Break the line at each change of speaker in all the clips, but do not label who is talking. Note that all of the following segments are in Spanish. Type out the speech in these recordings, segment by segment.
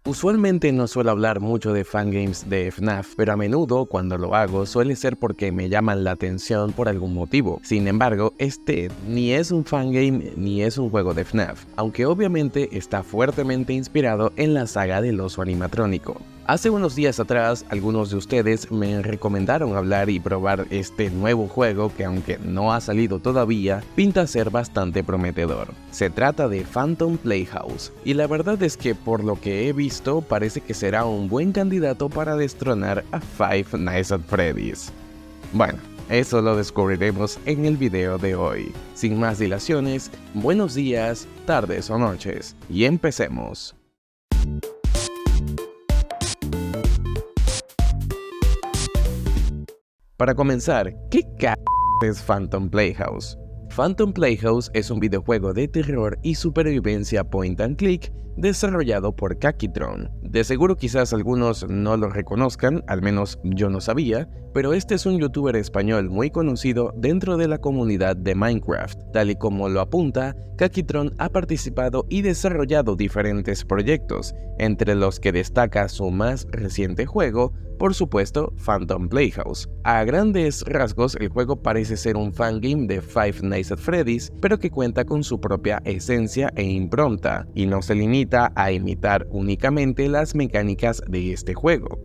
Usualmente no suelo hablar mucho de fangames de FNAF, pero a menudo cuando lo hago suele ser porque me llaman la atención por algún motivo. Sin embargo, este ni es un fangame ni es un juego de FNAF, aunque obviamente está fuertemente inspirado en la saga del oso animatrónico. Hace unos días atrás, algunos de ustedes me recomendaron hablar y probar este nuevo juego que, aunque no ha salido todavía, pinta ser bastante prometedor. Se trata de Phantom Playhouse, y la verdad es que por lo que he visto parece que será un buen candidato para destronar a Five Nights at Freddy's. Bueno, eso lo descubriremos en el video de hoy. Sin más dilaciones, buenos días, tardes o noches, y empecemos. Para comenzar, ¿qué es Phantom Playhouse? Phantom Playhouse es un videojuego de terror y supervivencia point and click desarrollado por Kakitron. De seguro quizás algunos no lo reconozcan, al menos yo no sabía, pero este es un youtuber español muy conocido dentro de la comunidad de Minecraft. Tal y como lo apunta, Kakitron ha participado y desarrollado diferentes proyectos, entre los que destaca su más reciente juego, por supuesto, Phantom Playhouse. A grandes rasgos, el juego parece ser un fangame de Five Nights at Freddy's, pero que cuenta con su propia esencia e impronta, y no se limita a imitar únicamente las mecánicas de este juego.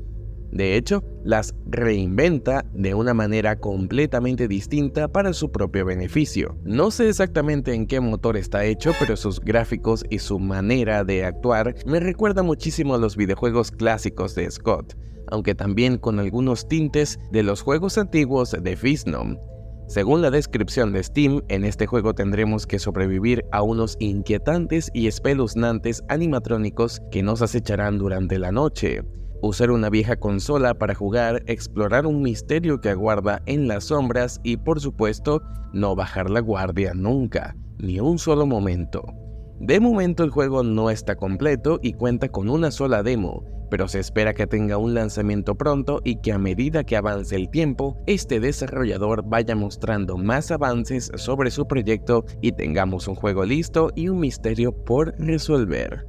De hecho, las reinventa de una manera completamente distinta para su propio beneficio. No sé exactamente en qué motor está hecho, pero sus gráficos y su manera de actuar me recuerda muchísimo a los videojuegos clásicos de Scott, aunque también con algunos tintes de los juegos antiguos de Physnom. Según la descripción de Steam, en este juego tendremos que sobrevivir a unos inquietantes y espeluznantes animatrónicos que nos acecharán durante la noche, usar una vieja consola para jugar, explorar un misterio que aguarda en las sombras y, por supuesto, no bajar la guardia nunca, ni un solo momento. De momento el juego no está completo y cuenta con una sola demo, pero se espera que tenga un lanzamiento pronto y que a medida que avance el tiempo, este desarrollador vaya mostrando más avances sobre su proyecto y tengamos un juego listo y un misterio por resolver.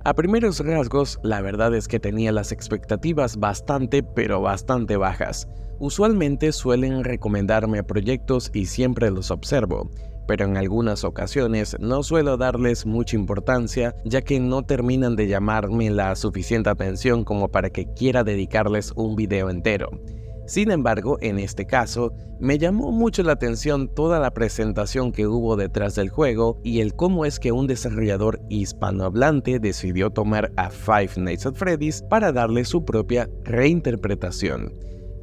A primeros rasgos, la verdad es que tenía las expectativas bastante bajas. Usualmente suelen recomendarme proyectos y siempre los observo, pero en algunas ocasiones no suelo darles mucha importancia, ya que no terminan de llamarme la suficiente atención como para que quiera dedicarles un video entero. Sin embargo, en este caso, me llamó mucho la atención toda la presentación que hubo detrás del juego y el cómo es que un desarrollador hispanohablante decidió tomar a Five Nights at Freddy's para darle su propia reinterpretación.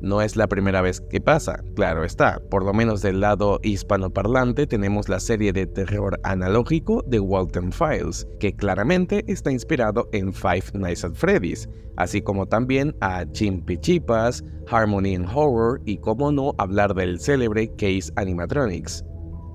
No es la primera vez que pasa, claro está. Por lo menos del lado hispanoparlante tenemos la serie de terror analógico de Walton Files, que claramente está inspirado en Five Nights at Freddy's, así como también a Chimpichipas, Harmony in Horror y cómo no hablar del célebre Case Animatronics.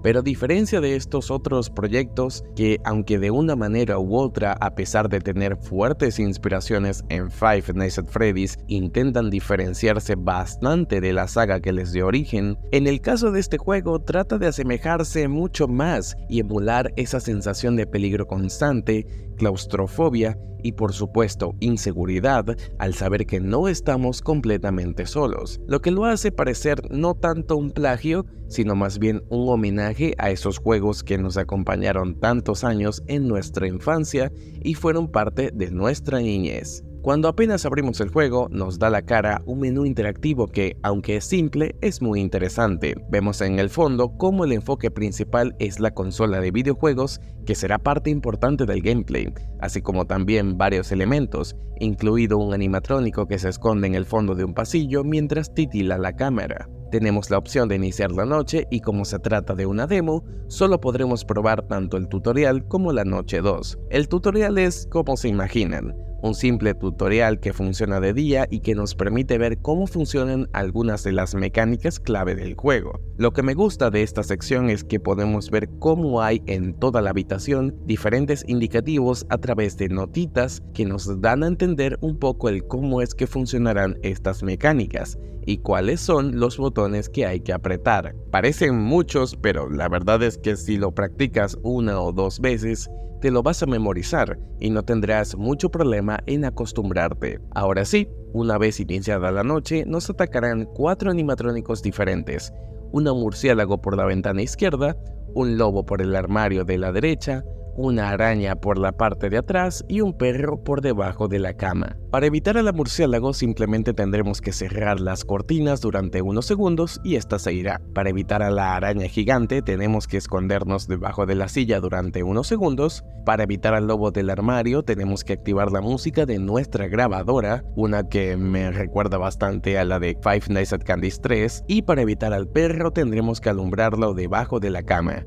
Pero a diferencia de estos otros proyectos que, aunque de una manera u otra, a pesar de tener fuertes inspiraciones en Five Nights at Freddy's, intentan diferenciarse bastante de la saga que les dio origen, en el caso de este juego trata de asemejarse mucho más y emular esa sensación de peligro constante, claustrofobia y por supuesto inseguridad al saber que no estamos completamente solos, lo que lo hace parecer no tanto un plagio, sino más bien un homenaje a esos juegos que nos acompañaron tantos años en nuestra infancia y fueron parte de nuestra niñez. Cuando apenas abrimos el juego, nos da la cara un menú interactivo que, aunque es simple, es muy interesante. Vemos en el fondo cómo el enfoque principal es la consola de videojuegos, que será parte importante del gameplay, así como también varios elementos, incluido un animatrónico que se esconde en el fondo de un pasillo mientras titila la cámara. Tenemos la opción de iniciar la noche y como se trata de una demo, solo podremos probar tanto el tutorial como la noche 2. El tutorial es como se imaginan, un simple tutorial que funciona de día y que nos permite ver cómo funcionan algunas de las mecánicas clave del juego. Lo que me gusta de esta sección es que podemos ver cómo hay en toda la habitación diferentes indicativos a través de notitas que nos dan a entender un poco el cómo es que funcionarán estas mecánicas y cuáles son los botones que hay que apretar. Parecen muchos, pero la verdad es que si lo practicas una o dos veces, te lo vas a memorizar y no tendrás mucho problema en acostumbrarte. Ahora sí, una vez iniciada la noche, nos atacarán 4 animatrónicos diferentes: un murciélago por la ventana izquierda, un lobo por el armario de la derecha, una araña por la parte de atrás y un perro por debajo de la cama. Para evitar al murciélago simplemente tendremos que cerrar las cortinas durante unos segundos y esta se irá. Para evitar a la araña gigante tenemos que escondernos debajo de la silla durante unos segundos. Para evitar al lobo del armario tenemos que activar la música de nuestra grabadora, una que me recuerda bastante a la de Five Nights at Candy's 3, y para evitar al perro tendremos que alumbrarlo debajo de la cama.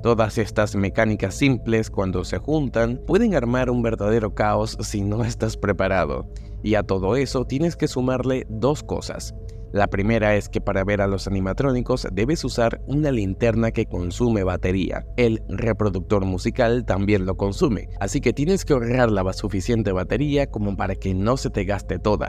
Todas estas mecánicas simples, cuando se juntan, pueden armar un verdadero caos si no estás preparado. Y a todo eso tienes que sumarle 2 cosas. La primera es que para ver a los animatrónicos debes usar una linterna que consume batería. El reproductor musical también lo consume, así que tienes que ahorrar la suficiente batería como para que no se te gaste toda.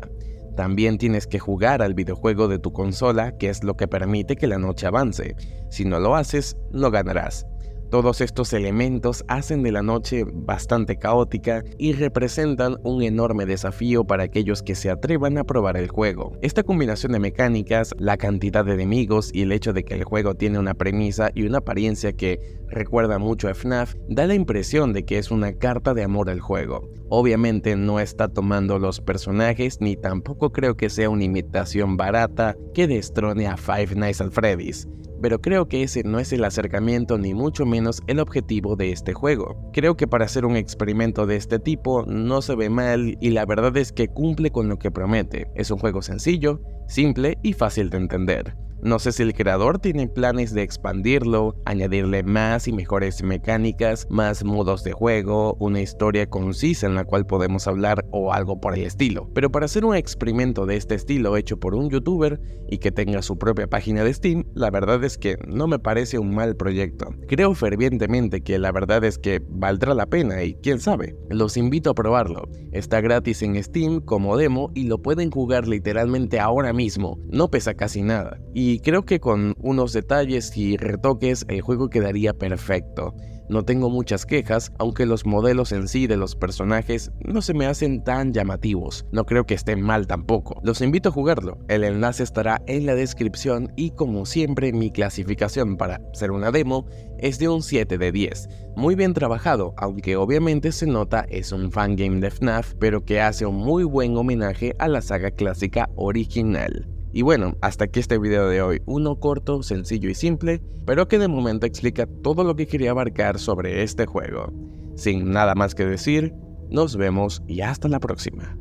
También tienes que jugar al videojuego de tu consola, que es lo que permite que la noche avance. Si no lo haces, no ganarás. Todos estos elementos hacen de la noche bastante caótica y representan un enorme desafío para aquellos que se atrevan a probar el juego. Esta combinación de mecánicas, la cantidad de enemigos y el hecho de que el juego tiene una premisa y una apariencia que recuerda mucho a FNAF, da la impresión de que es una carta de amor al juego. Obviamente no está tomando los personajes ni tampoco creo que sea una imitación barata que destrone a Five Nights at Freddy's. Pero creo que ese no es el acercamiento ni mucho menos el objetivo de este juego. Creo que para hacer un experimento de este tipo no se ve mal y la verdad es que cumple con lo que promete. Es un juego sencillo, simple y fácil de entender. No sé si el creador tiene planes de expandirlo, añadirle más y mejores mecánicas, más modos de juego, una historia concisa en la cual podemos hablar o algo por el estilo. Pero para hacer un experimento de este estilo hecho por un youtuber y que tenga su propia página de Steam, la verdad es que no me parece un mal proyecto. Creo fervientemente que la verdad es que valdrá la pena y quién sabe, los invito a probarlo. Está gratis en Steam como demo y lo pueden jugar literalmente ahora mismo, no pesa casi nada. Y creo que con unos detalles y retoques el juego quedaría perfecto. No tengo muchas quejas, aunque los modelos en sí de los personajes no se me hacen tan llamativos. No creo que estén mal tampoco. Los invito a jugarlo. El enlace estará en la descripción y como siempre mi clasificación para ser una demo es de un 7 de 10. Muy bien trabajado, aunque obviamente se nota es un fangame de FNAF, pero que hace un muy buen homenaje a la saga clásica original. Y bueno, hasta aquí este video de hoy, uno corto, sencillo y simple, pero que de momento explica todo lo que quería abarcar sobre este juego. Sin nada más que decir, nos vemos y hasta la próxima.